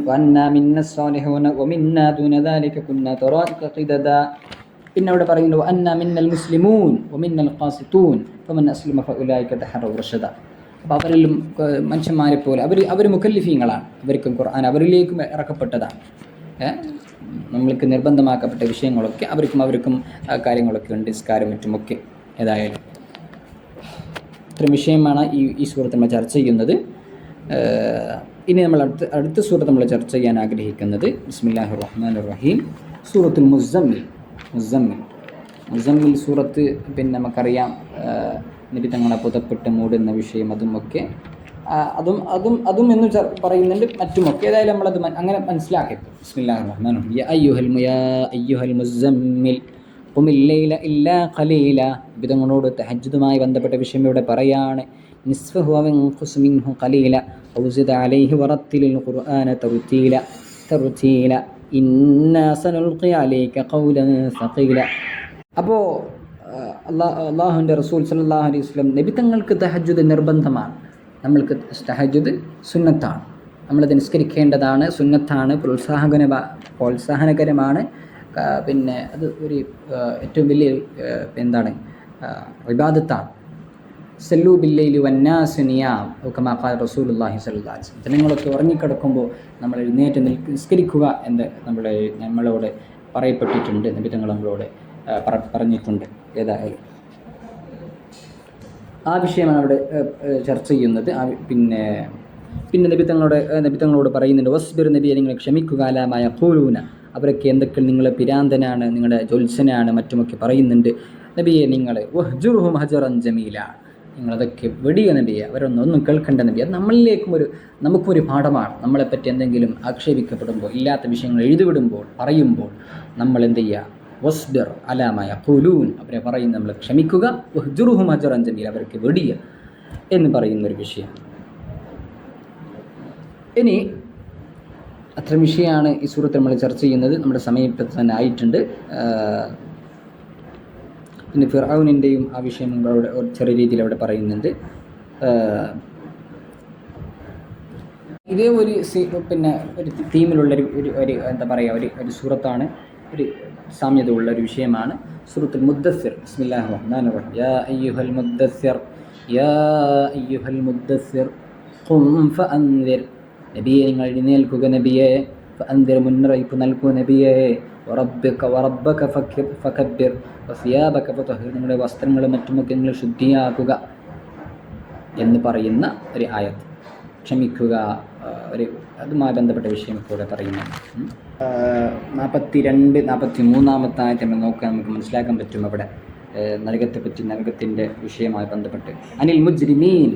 വഅന്ന മിന്ന സ്വാലിഹൂന വമിന്ന ദൂന ദാലിക കുന്ന തറായിക ഖിദദാ. പിന്നെ അവിടെ പറയുന്നു വഅന്ന മിന്നൽ മുസ്ലിമൂൻ വമിന്നൽ ഖാസിതൂൻ ഫമൻ അസ്ലമ ഫഉലൈക തഹറു റഷദ. അപ്പോൾ അവരിലും മനുഷ്യന്മാരെ പോലെ അവർ മുക്കല്ലിഫീങ്ങളാണ്. അവർക്കും ഖുർആൻ അവരിലേക്കും ഇറക്കപ്പെട്ടതാണ്. നമ്മൾക്ക് നിർബന്ധമാക്കപ്പെട്ട വിഷയങ്ങളൊക്കെ അവർക്കും കാര്യങ്ങളൊക്കെ ഉണ്ട്, നിസ്കാരം മറ്റുമൊക്കെ. ഏതായാലും ഇത്രയും വിഷയമാണ് ഈ സൂറത്ത് നമ്മൾ ചർച്ച ചെയ്യുന്നത്. ഇനി നമ്മൾ അടുത്ത സൂറത്ത് നമ്മൾ ചർച്ച ചെയ്യാൻ ആഗ്രഹിക്കുന്നത് ബിസ്മില്ലാഹിർ റഹ്മാനിർ റഹീം, സൂറത്തുൽ മുസമ്മിൽ സൂറത്ത്. നമുക്കറിയാം നബി തങ്ങളെ പുതപ്പെട്ട് മൂടുന്ന വിഷയം, അതുമൊക്കെ അതും എന്ന് പറയുന്നുണ്ട്, മറ്റുമൊക്കെ. ഏതായാലും നമ്മളത് അങ്ങനെ മനസ്സിലാക്കി. ബിസ്മില്ലാഹിർ റഹ്മാനിർ റഹീം. യാ അയ്യുഹൽ മുസമ്മിൽ ഖുമിൽ ലൈല ഇല്ലാ ഖലീല. നബി തങ്ങളോട് തഹജ്ജുദുമായി ബന്ധപ്പെട്ട വിഷയം ഇവിടെ പറയാണ്. നിസ്ഫഹു അവ ഇൻഖുസ് മിൻഹു ഖലീല ഔസിദ് അലൈഹി വറത്തിലിൽ ഖുർആന തർതീല ഇന്നാ സനുൽഖി അലൈക ഖൗലൻ സഖീല. അപ്പോൾ അള്ളാഹുവിൻ്റെ റസൂൽ സല്ലല്ലാഹു അലൈഹി വസല്ലം നബി തങ്ങൾക്ക് തഹജ്ജുദ് നിർബന്ധമാണ്. നമ്മൾക്ക് തഹജ്ജുദ് സുന്നത്താണ്, നമ്മളത് നിസ്കരിക്കേണ്ടതാണ്, സുന്നത്താണ്, പ്രോത്സാഹനകരമാണ്. അത് ഒരു ഏറ്റവും വലിയ ഇബാദത്താണ്. സല്ലു ബില്ലൈലി വന്നാസു നിയാം കമാ ഖാല റസൂലുള്ളാഹി സ്വല്ലല്ലാഹു അലൈഹി വസല്ലം. ജനങ്ങളൊക്കെ ഉറങ്ങിക്കിടക്കുമ്പോൾ നമ്മൾ എഴുന്നേറ്റ് നിസ്കരിക്കുക എന്ന് നമ്മളോട് പറയപ്പെട്ടിട്ടുണ്ട്. നബി തങ്ങൾ നമ്മളോട് പറഞ്ഞിട്ടുണ്ട്. ഏതായാലും ആ വിഷയമാണ് അവിടെ ചർച്ച ചെയ്യുന്നത്. പിന്നെ നബി തങ്ങളോട് പറയുന്നുണ്ട് വസ്ബിർ, നബിയെ നിങ്ങൾ ക്ഷമിക്കുക, അലാമായ ഖൂലൂന, അവരൊക്കെ എന്തൊക്കെ നിങ്ങൾ പിരാന്തനാണ്, നിങ്ങളുടെ ജൊൽസനാണ്, മറ്റുമൊക്കെ പറയുന്നുണ്ട്. നബിയെ നിങ്ങൾ വഹ്ജുർഹും ഹജറൻ ജമീല, നിങ്ങളതൊക്കെ വെടിയ നബിയെ, അവരൊന്നും കേൾക്കേണ്ട നബി. അത് നമുക്കൊരു പാഠമാണ്. നമ്മളെപ്പറ്റി എന്തെങ്കിലും ആക്ഷേപിക്കപ്പെടുമ്പോൾ, ഇല്ലാത്ത വിഷയങ്ങൾ എഴുതിവിടുമ്പോൾ, പറയുമ്പോൾ നമ്മൾ എന്ത് ചെയ്യുക? വസ്ബിർ അലാമായ ഖുലൂൻ, അവരെ പറയും നമ്മൾ ക്ഷമിക്കുക. വഹ്ജുറുഹും ഹജ്റൻ ജമീല, അവർക്ക് വെടിയ എന്ന് പറയുന്നൊരു വിഷയം. ഇനി അത്തരം വിഷയമാണ് ഈ സൂറത്തിൽ നമ്മൾ ചർച്ച ചെയ്യുന്നത്. നമ്മുടെ സമയം ഇപ്പം തന്നെ ആയിട്ടുണ്ട്. പിന്നെ ഫിർഔനിൻ്റെയും ആ വിഷയം നിങ്ങളോട് ചെറിയ രീതിയിൽ അവിടെ പറയുന്നുണ്ട്. ഇതേ ഒരു പിന്നെ ഒരു തീമിലുള്ളൊരു ഒരു എന്താ പറയുക, ഒരു സൂറത്താണ്, ഒരു സാമ്യത ഉള്ള ഒരു വിഷയമാണ് സൂറത്തുൽ മുദ്ദസ്സിർ. ബിസ്മില്ലാഹിർ റഹ്മാനിർ റഹീം. യാ അയ്യുഹൽ മുദ്ദസ്സിർ യാ അയ്യുഹൽ മുദ്ദസ്സിർ ഖും ഫഅൻദിർ, നബിയെ നിങ്ങൾ എഴുന്നേൽക്കുക നബിയെ, ഫഅൻദിർ മുന്നറിയിപ്പ് നൽകുക നബിയെ, വറബ്ബക ഫകബ്ബിർ വസിയാബക ഫതഹിർ, നിങ്ങളുടെ വസ്ത്രങ്ങളും മറ്റുമൊക്കെ നിങ്ങൾ ശുദ്ധിയാക്കുക എന്ന് പറയുന്ന ഒരു ആയത്ത്. ക്ഷമിക്കുക, അതുമായി ബന്ധപ്പെട്ട വിഷയം ഇപ്പോൾ പറയുന്നു. 42, 43 ആയത്ത് നമ്മൾ നോക്കാൻ നമുക്ക് മനസ്സിലാക്കാൻ പറ്റും. അവിടെ നരകത്തെപ്പറ്റി, നരകത്തിൻ്റെ വിഷയവുമായി ബന്ധപ്പെട്ട് അനിൽ മുജ്രിമീൻ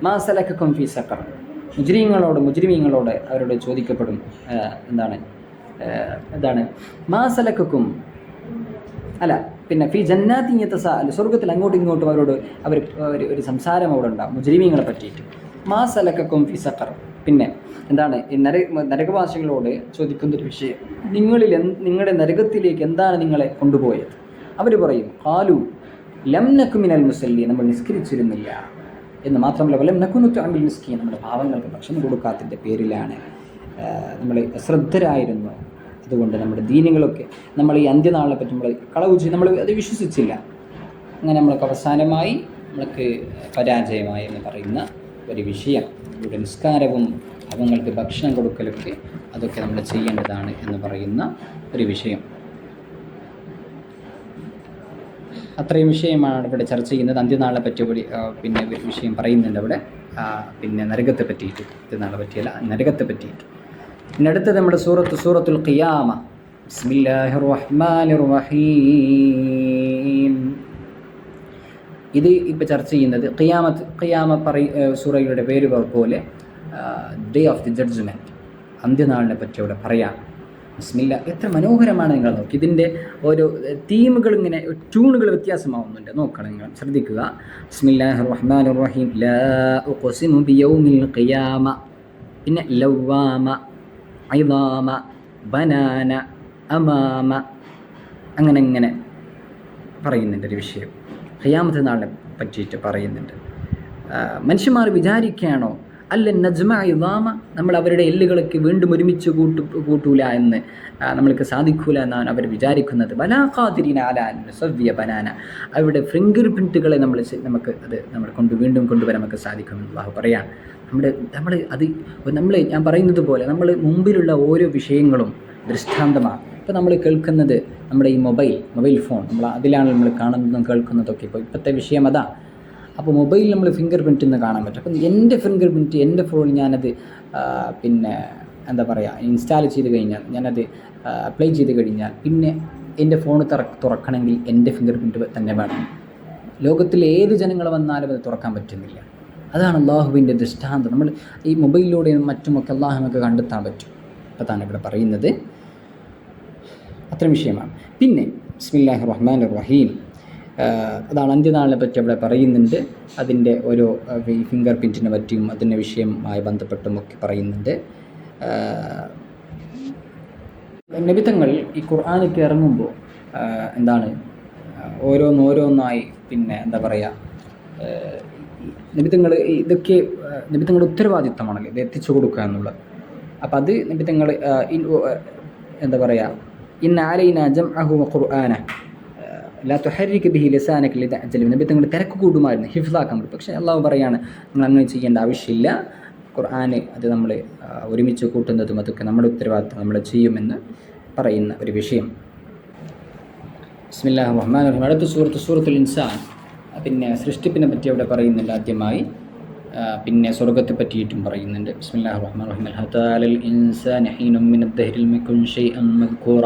മാ സലക്കക്കും ഫീ സഖർ, മുജ്രിമീങ്ങളോട് അവരോട് ചോദിക്കപ്പെടും. എന്താണ് മാ സലക്കക്കും, അല്ല പിന്നെ ഫീ ജന്നാത്തിൻ യതസാഅൽ, സ്വർഗ്ഗത്തിൽ അങ്ങോട്ടും ഇങ്ങോട്ടും അവരോട് ഒരു സംസാരം അവിടെ ഉണ്ടാകും മുജ്രിമീങ്ങളെ പറ്റിയിട്ട്. മാ സലക്കക്കും ഫീ സഖർ, പിന്നെ എന്താണ് ഈ നരകവാസികളോട് ചോദിക്കുന്നൊരു വിഷയം, നിങ്ങളുടെ നരകത്തിലേക്ക് എന്താണ് നിങ്ങളെ കൊണ്ടുപോയത്? അവർ പറയും ഖാലു ലം നകു മിനൽ മുസല്ലീൻ, നമ്മൾ നിസ്കരിച്ചിരുന്നില്ല എന്ന് മാത്രമല്ല വലം നകു നുത്ഇമുൽ മിസ്കീൻ, നമ്മുടെ പാവങ്ങൾക്ക് ഭക്ഷണം കൊടുക്കാത്തതിൻ്റെ പേരിലാണ് നമ്മൾ അശ്രദ്ധരായിരുന്നു. അതുകൊണ്ട് നമ്മുടെ ദീനുകളൊക്കെ, നമ്മൾ ഈ അന്ത്യനാളിനെ പറ്റി നമ്മൾ കളവ് ചെയ്ത് നമ്മൾ അത് വിശ്വസിച്ചില്ല. അങ്ങനെ നമ്മൾക്ക് അവസാനമായി നമ്മൾക്ക് പരാജയമായി എന്ന് പറയുന്ന ഒരു വിഷയം. ഇവിടെ നിസ്കാരവും അവങ്ങൾക്ക് ഭക്ഷണം കൊടുക്കലൊക്കെ അതൊക്കെ നമ്മൾ ചെയ്യേണ്ടതാണ് എന്ന് പറയുന്ന ഒരു വിഷയം. അത്രയും വിഷയമാണ് ഇവിടെ ചർച്ച ചെയ്യുന്നത്. അന്ത്യനാളെ പറ്റി പിന്നെ ഒരു വിഷയം പറയുന്നുണ്ട് അവിടെ, പിന്നെ നരകത്തെ പറ്റിയിട്ട്, അന്ത്യനാളെ പറ്റിയല്ല, നരകത്തെ പറ്റിയിട്ട്. പിന്നെ അടുത്തത് നമ്മുടെ സൂറത്തുൽ ഖിയാമ. ബിസ്മില്ലാഹിർ റഹ്മാനിർ റഹീം. ഇത് ഇപ്പോൾ ചർച്ച ചെയ്യുന്നത് ഖിയാമ സൂറയുടെ പേര് പോലെ ഡേ ഓഫ് ദി ജഡ്ജ്മെൻറ്റ്, അന്ത്യനാളിനെ പറ്റി അവിടെ പറയാം. ബിസ്മില്ല, എത്ര മനോഹരമാണ് നിങ്ങൾ നോക്കി. ഇതിൻ്റെ ഓരോ തീമുകൾ ഇങ്ങനെ ട്യൂണുകൾ വ്യത്യാസമാവുന്നുണ്ട്, നോക്കണം നിങ്ങൾ ശ്രദ്ധിക്കുക. ബിസ്മില്ലാഹിർ റഹ്മാനിർ റഹീം. ലാ ഉഖ്സിമു ബിയൗമിൽ ഖിയാമ, പിന്നെ ലവ്വാമ, ഐദാമ, ബനാന, അമാമ, അങ്ങനെ പറയുന്നുണ്ട് ഒരു വിഷയം. ഖിയാമത്ത് നാളിനെ പറ്റിയിട്ട് പറയുന്നുണ്ട്. മനുഷ്യന്മാർ വിചാരിക്കുകയാണോ അല്ല നജ്മ ഇദാമ, നമ്മൾ അവരുടെ എല്ലുകളൊക്കെ വീണ്ടും ഒരുമിച്ച് കൂട്ടൂല എന്ന്, നമ്മൾക്ക് സാധിക്കൂല എന്നാണ് അവർ വിചാരിക്കുന്നത്. ബലാ ഖാദിരീന അലാ അൻ നുസവ്വിയ ബനാന, അവരുടെ ഫിംഗർ പ്രിൻറ്റുകളെ നമ്മൾ വീണ്ടും കൊണ്ടുവരാൻ നമുക്ക് സാധിക്കുമെന്ന് അല്ലാഹു പറയാണ്. ഞാൻ പറയുന്നത് പോലെ നമ്മൾ മുമ്പിലുള്ള ഓരോ വിഷയങ്ങളും ദൃഷ്ടാന്തമാണ്. ഇപ്പോൾ നമ്മൾ കേൾക്കുന്നത് നമ്മുടെ ഈ മൊബൈൽ ഫോൺ, അതിലാണ് നമ്മൾ കാണുന്നതും കേൾക്കുന്നതൊക്കെ. ഇപ്പോഴത്തെ വിഷയം അതാ. അപ്പോൾ മൊബൈലിൽ നമ്മൾ ഫിംഗർ പ്രിൻ്റ് എന്ന് കാണാൻ പറ്റും. അപ്പം എൻ്റെ ഫിംഗർ പ്രിൻറ്റ് എൻ്റെ ഫോണിൽ ഞാനത് പിന്നെ എന്താ പറയുക ഇൻസ്റ്റാൾ ചെയ്ത് കഴിഞ്ഞാൽ, ഞാനത് അപ്ലൈ ചെയ്ത് കഴിഞ്ഞാൽ, പിന്നെ എൻ്റെ ഫോൺ തുറക്കണമെങ്കിൽ എൻ്റെ ഫിംഗർ പ്രിൻറ്റ് തന്നെ വേണം. ലോകത്തിലെ ഏത് ജനങ്ങൾ വന്നാലും അത് തുറക്കാൻ പറ്റുന്നില്ല. അതാണ് അള്ളാഹുവിൻ്റെ ദൃഷ്ടാന്തം. നമ്മൾ ഈ മൊബൈലിലൂടെയും മറ്റുമൊക്കെ അള്ളാഹു നമുക്ക് കണ്ടെത്താൻ പറ്റും. അതാണ് ഇവിടെ പറയുന്നത്. അത്തരം വിഷയമാണ്. പിന്നെ ബിസ്മില്ലാഹിർ റഹ്മാനിർ റഹീം, അതാണ് അന്ത്യനാളിനെ പറ്റി അവിടെ പറയുന്നുണ്ട്. അതിൻ്റെ ഓരോ ഫിംഗർ പ്രിൻറ്റിനെ പറ്റിയും അതിൻ്റെ വിഷയവുമായി ബന്ധപ്പെട്ടും ഒക്കെ പറയുന്നുണ്ട്. നബിതങ്ങൾ ഈ ഖുർആനൊക്കെ ഇറങ്ങുമ്പോൾ ഓരോന്നായി പിന്നെ എന്താ പറയുക, നബിതങ്ങൾ ഇതൊക്കെ നബിതങ്ങളുടെ ഉത്തരവാദിത്തമാണല്ലോ ഇത് എത്തിച്ചു കൊടുക്കുക എന്നുള്ളത്. അപ്പം അത് നബിതങ്ങൾ എന്താ പറയുക, ഇന്ന അലൈന ജംഅഹു വഖുർആന ലാ തുഹർരിക ബിഹി ലിസാനക ലിതഅജല, നബിതങ്ങൾ തിരക്ക് കൂടുമായിരുന്നു ഹിഫ്ളാക്കാൻ പറ്റും. പക്ഷേ അള്ളാഹു പറയാണ് നിങ്ങൾ അങ്ങനെ ചെയ്യേണ്ട ആവശ്യമില്ല. ഖുർആൻ അത് നമ്മൾ ഒരുമിച്ച് കൂട്ടുന്നതും അതൊക്കെ നമ്മുടെ ഉത്തരവാദിത്തം നമ്മൾ ചെയ്യുമെന്ന് പറയുന്ന ഒരു വിഷയം. ബിസ്മില്ലാഹിർ റഹ്മാനിർ റഹീം. അടുത്ത സൂറത്തുൽ ഇൻസാൻ, പിന്നെ സൃഷ്ടിപ്പിനെ പറ്റി അവിടെ പറയുന്നുണ്ട് ആദ്യമായി. പിന്നെ സ്വർഗ്ഗത്തെ പറ്റിയിട്ടും പറയുന്നുണ്ട്. ബിസ്മില്ലാഹിർ റഹ്മാനിർ റഹീം. ഹതാലൽ ഇൻസാന ഹീനും മിനദ് ദഹ്രി ലം യകുൻ ഷൈഅൻ മദ്കൂറ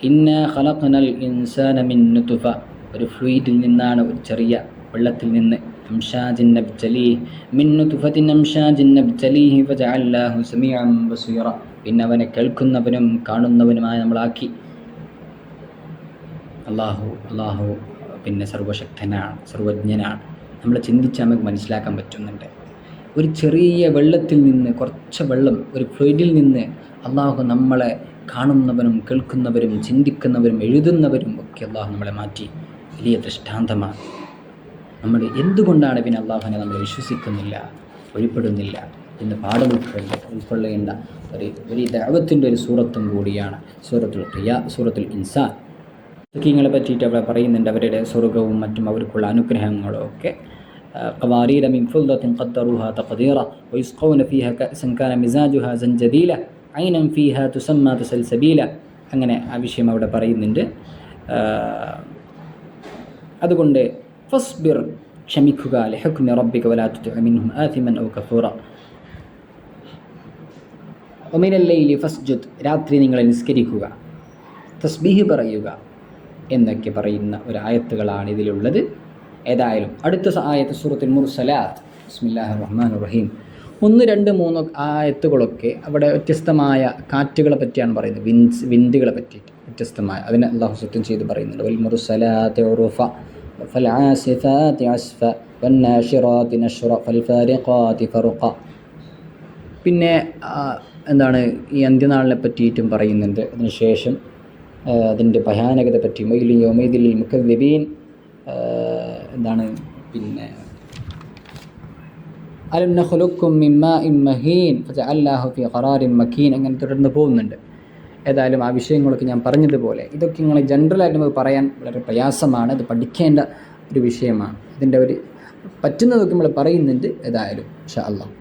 ഇന്നാ ഖലഖനൽ ഇൻസാന മിൻ നുത്ഫ ഒരു ഫ്ലൂയിഡിൽ നിന്നാണ്, ഒരു ചെറിയ വെള്ളത്തിൽ നിന്ന്. അംഷാജിൻ നബ്തലീഹ് മിൻ നുത്ഫത്തിൻ അംഷാജിൻ നബ്തലീഹി ഫജഅൽനാഹു സമീഅൻ ബസീറ. പിന്നെ അവനെ കേൾക്കുന്നവനും കാണുന്നവനുമായി നമ്മളാക്കി. അള്ളാഹു പിന്നെ സർവശക്തനാണ്, സർവജ്ഞനാണ്. നമ്മൾ ചിന്തിച്ചാൽ നമുക്ക് മനസ്സിലാക്കാൻ പറ്റുന്നുണ്ട്. ഒരു ചെറിയ വെള്ളത്തിൽ നിന്ന്, കുറച്ച് വെള്ളം, ഒരു ഫ്ലൂയിഡിൽ നിന്ന് അള്ളാഹു നമ്മളെ കാണുന്നവനും കേൾക്കുന്നവരും ചിന്തിക്കുന്നവരും എഴുതുന്നവരും ഒക്കെ അള്ളാഹു നമ്മളെ മാറ്റി. വലിയ ദൃഷ്ടാന്തമാണ്. നമ്മൾ എന്തുകൊണ്ടാണ് പിന്നെ അള്ളാഹുവിനെ നമ്മൾ വിശ്വസിക്കുന്നില്ല, വഴിപ്പെടുന്നില്ല എന്ന് ഉൾക്കൊള്ളേണ്ട ഒരു ദഅവത്തിൻ്റെ ഒരു സൂറത്തും കൂടിയാണ് സൂറത്തുൽ ഇൻസാൻ. മുത്തഖീങ്ങളെ പറ്റിയിട്ട് അവിടെ പറയുന്നുണ്ട്, അവരുടെ സ്വർഗവും മറ്റും അവർക്കുള്ള അനുഗ്രഹങ്ങളും ഒക്കെ. ഖവാരീര മിൻ ഫിദ്ദത്തിൻ ഖദ്ദറുഹാ തഖദീറ വയുസ്ഖൗന ഫീഹാ കഅസൻ കാന മിസാജുഹാ സൻജബീല ഐനൻ ഫീഹാ തുസമ്മാ തസൽസബീല. അങ്ങനെ ആ വിഷയം അവിടെ പറയുന്നുണ്ട്. അതുകൊണ്ട് ഫസ്ബിർ, ക്ഷമിക്കുക, ലിഹുക്മി റബ്ബിക വലാ തുതിഅ മിൻഹും ആഥിമൻ ഔ കഫൂറ. വമിനൽ ലൈലി ഫസ്ജുദ്, രാത്രി നിങ്ങൾ നിസ്കരിക്കുക, തസ്ബീഹ് പറയുക എന്നൊക്കെ പറയുന്ന ഒരു ആയത്തുകളാണ് ഇതിലുള്ളത്. ഏതായാലും അടുത്ത ആയത്ത് സൂറത്തുൽ മുർസലാത്ത്. ബിസ്മില്ലാഹിർ റഹ്മാനിർ റഹീം. 1, 2, 3 ആയത്തുകളൊക്കെ അവിടെ വ്യത്യസ്തമായ കാറ്റുകളെ പറ്റിയാണ് പറയുന്നത്, വിൻഡുകളെ പറ്റിയിട്ട് വ്യത്യസ്തമായ. അതിനെ അള്ളാഹു സത്യം ചെയ്ത് പറയുന്നുണ്ട്. വൽ മുർസലാത്തി ഉറുഫ ഫൽ ആസിഫാത്തി അസ്ഫ വൻ നാശിറാത്തി നശ്റ ഫൽ ഫാരിഖാത്തി ഫർഖ. പിന്നെ എന്താണ് ഈ അന്ത്യനാളിനെ പറ്റിയിട്ടും പറയുന്നുണ്ട്. അതിനുശേഷം അതിൻ്റെ ഭയാനകത പറ്റി വൈലുൻ യൗമൈദിൽ ലിൽ മുകദ്ദിബീൻ, എന്താണ് പിന്നെ അലം നഖ്ലുഖുക്കും മിൻ മാഇൻ മഹീൻ ഫജഅൽനാഹു ഫീ ഖറാരിൻ മക്കീൻ, അങ്ങനെ തുടർന്ന് പോകുന്നുണ്ട്. ഏതായാലും ആ വിഷയങ്ങളൊക്കെ ഞാൻ പറഞ്ഞതുപോലെ ഇതൊക്കെ നിങ്ങൾ ജനറലായിട്ട് നമുക്ക് പറയാൻ വളരെ പ്രയാസമാണ്. ഇത് പഠിക്കേണ്ട ഒരു വിഷയമാണ്. ഇതിൻ്റെ ഒരു പറ്റുന്നതൊക്കെ നമ്മൾ പറയുന്നുണ്ട്. ഏതായാലും ഇൻഷാ അല്ലാഹ്.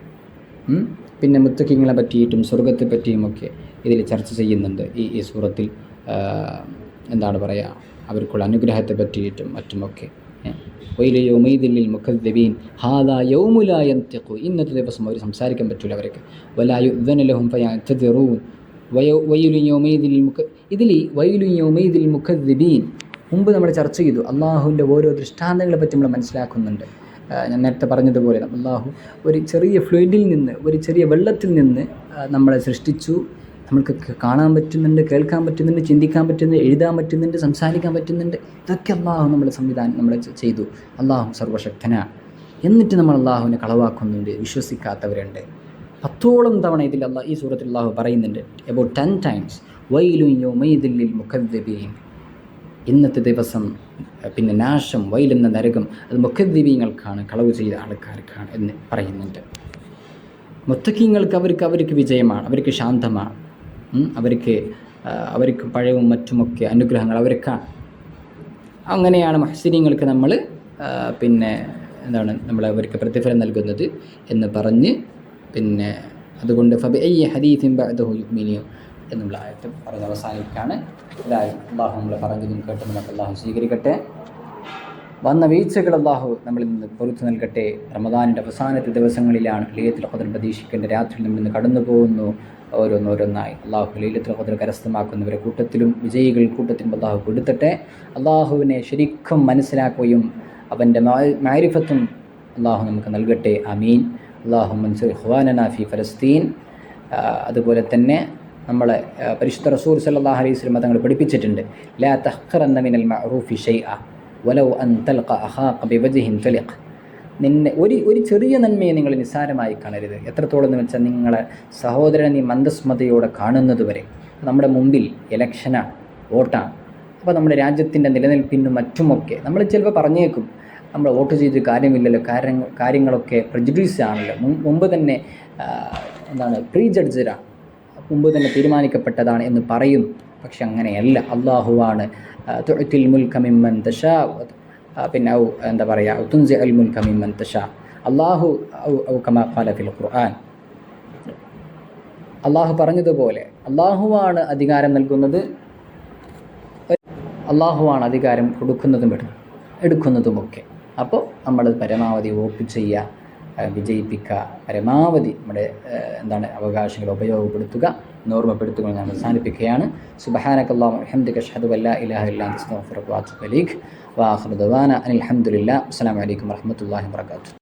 പിന്നെ മുത്തഖീങ്ങളെ പറ്റിയിട്ടും സ്വർഗത്തെ പറ്റിയുമൊക്കെ ഇതിൽ ചർച്ച ചെയ്യുന്നുണ്ട് ഈ സൂറത്തിൽ. എന്താണ് പറയുക, അവർക്കുള്ള അനുഗ്രഹത്തെ പറ്റിയിട്ടും മറ്റുമൊക്കെ. വൈലു യൗമൈദിൽ ലിൽ മുകദ്ദിബീൻ ഹാദാ യൗമു ലാ യൻതിഖു, ഇന്നത്തെ ദിവസം അവർ സംസാരിക്കാൻ പറ്റില്ല അവർക്ക്. വലാ യുഅ്ദനു ലഹും ഫയഅ്തദിറൂൻ വൈലു യൗമൈദിൽ ഇതിൽ വൈലു യൗമൈദിൽ മുകദ്ദിബീൻ മുമ്പ് നമ്മൾ ചർച്ച ചെയ്തു. അള്ളാഹുവിൻ്റെ ഓരോ ദൃഷ്ടാന്തങ്ങളെ പറ്റി നമ്മൾ മനസ്സിലാക്കുന്നുണ്ട്. ഞാൻ നേരത്തെ പറഞ്ഞതുപോലെ അള്ളാഹു ഒരു ചെറിയ ഫ്ലൂയിഡിൽ നിന്ന്, ഒരു ചെറിയ വെള്ളത്തിൽ നിന്ന് നമ്മളെ സൃഷ്ടിച്ചു. നമ്മൾക്ക് കാണാൻ പറ്റുന്നുണ്ട്, കേൾക്കാൻ പറ്റുന്നുണ്ട്, ചിന്തിക്കാൻ പറ്റുന്നുണ്ട്, എഴുതാൻ പറ്റുന്നുണ്ട്, സംസാരിക്കാൻ പറ്റുന്നുണ്ട്. ഇതൊക്കെ അള്ളാഹു നമ്മുടെ സംവിധാനം നമ്മൾ ചെയ്തു. അള്ളാഹു സർവശക്തനാണ്. എന്നിട്ട് നമ്മൾ അള്ളാഹുവിനെ കളവാക്കുന്നുണ്ട്, വിശ്വസിക്കാത്തവരുണ്ട്. 10ഓളം തവണ ഇതിൽ ഈ സൂറത്തിൽ അള്ളാഹു പറയുന്നുണ്ട്. അബൌട്ട് 10 times വൈലുൻ യൗമൈദിൽ ലിൽ മുകദ്ദിബീൻ. ഇന്നത്തെ ദിവസം പിന്നെ നാശം, വൈലെന്ന നരകം അത് മുകദ്ദിബീങ്ങൾക്കാണ്, കളവ് ചെയ്ത ആൾക്കാർക്കാണ് എന്ന് പറയുന്നുണ്ട്. മുത്തഖീങ്ങൾക്ക് അവർക്ക് വിജയമാണ്, അവർക്ക് ശാന്തമാണ്, അവർക്ക് പഴയവും മറ്റുമൊക്കെ അനുഗ്രഹങ്ങൾ അവർക്കാണ്. അങ്ങനെയാണ് മുഹ്സിനീങ്ങൾക്ക് നമ്മൾ പിന്നെ എന്താണ് അവർക്ക് പ്രതിഫലം നൽകുന്നത് എന്ന് പറഞ്ഞ്, പിന്നെ അതുകൊണ്ട് ഫബിഅയ്യി ഹദീസിൻ ബഅദഹു യുഅ്മിനൂൻ എന്നുള്ള ആയത്ത് പറഞ്ഞ് അവസാനിക്കുകയാണ്. എല്ലാവരും അള്ളാഹു നമ്മൾ പറഞ്ഞതും കേട്ടും നമുക്ക് അള്ളാഹു സ്വീകരിക്കട്ടെ. വന്ന വീഴ്ചകൾ അള്ളാഹു നമ്മളിൽ നിന്ന് പൊറുത്തു നൽകട്ടെ. റമദാനിൻ്റെ അവസാനത്തെ ദിവസങ്ങളിലാണ് ലൈലത്തുൽ ഖദ്ർ പ്രതീക്ഷിക്കേണ്ട. രാത്രി നമ്മളിൽ നിന്ന് കടന്നു പോകുന്നു ഓരോന്നോരോന്നായി. അള്ളാഹു ലൈലത്തുൽ ഖദ്ർ കരസ്ഥമാക്കുന്നവരെ കൂട്ടത്തിലും വിജയികൾ കൂട്ടത്തിലും അള്ളാഹു കൊടുത്തട്ടെ. അള്ളാഹുവിനെ ശരിക്കും മനസ്സിലാക്കുകയും അവൻ്റെ മാരിഫത്തും അള്ളാഹു നമുക്ക് നൽകട്ടെ. ആമീൻ. അള്ളാഹു മൻസുർ ഇഖ്വാനനാ ഫി ഫലസ്തീൻ. അതുപോലെ തന്നെ നമ്മളെ പരിശുദ്ധ റസൂൽ സല്ലല്ലാഹു അലൈഹി വസല്ലം തങ്ങൾ പഠിപ്പിച്ചിട്ടുണ്ട്, ലാ തഹ്ഖറന്ന മിനൽ മഅറൂഫി ഷൈഅ വലൗ അൻ തൽഖ അഖാക ബിവജ്ഹിൻ തലിഖ്. ഒരു ചെറിയ നന്മയെ നിങ്ങൾ നിസ്സാരമായി കാണരുത്. എത്രത്തോളം എന്ന് വെച്ചാൽ നിങ്ങളെ സഹോദരനെ നീ മന്ദസ്മതയോടെ കാണുന്നത് വരെ. നമ്മുടെ മുമ്പിൽ ഇലക്ഷനാണ്, വോട്ടാണ്. അപ്പോൾ നമ്മുടെ രാജ്യത്തിൻ്റെ നിലനിൽപ്പിനും മറ്റുമൊക്കെ നമ്മൾ ചിലപ്പോൾ പറഞ്ഞേക്കും, നമ്മൾ വോട്ട് ചെയ്ത് കാര്യമില്ലല്ലോ, കാര്യങ്ങളൊക്കെ പ്രെജുഡീസ് ആണല്ലോ, മുമ്പ് തന്നെ പ്രീ ജഡ്ജഡാണ്, മുമ്പ് തന്നെ തീരുമാനിക്കപ്പെട്ടതാണ് എന്ന് പറയും. പക്ഷെ അങ്ങനെയല്ല. അള്ളാഹുവാണ് തുഅ്തിൽ മുൽക മിമ്മൻ തശാ, പിന്നെ തുൻസിഉൽ മുൽക മിമ്മൻ തശാ. അള്ളാഹു കമാ ഖാല ഫിൽ ഖുർആൻ, അള്ളാഹു പറഞ്ഞതുപോലെ അള്ളാഹുവാണ് അധികാരം നൽകുന്നത്, അള്ളാഹുവാണ് അധികാരം കൊടുക്കുന്നതും എടുക്കുന്നതുമൊക്കെ. അപ്പോൾ നമ്മൾ പരമാവധി വോട്ട് ചെയ്യുക, വിജയിപ്പിക്കുക. പരമാവധി നമ്മുടെ അവകാശങ്ങൾ ഉപയോഗപ്പെടുത്തുക എന്ന് ഓർമ്മപ്പെടുത്തുക. ഞാൻ അവസാനിപ്പിക്കുകയാണ്. സുബ്ഹാനകല്ലാഹുമ്മ വബിഹംദിക അശ്ഹദു അല്ലാ ഇലാഹ ഇല്ലാ അൻത അസ്തഗ്ഫിറുക വഅതൂബു ഇലൈക്. വആഖിറു ദഅവാന അനിൽ ഹംദുലില്ലാഹി. അസ്സലാമു അലൈക്കും വറഹ്മത്തുള്ളാഹി വബറകാതുഹു.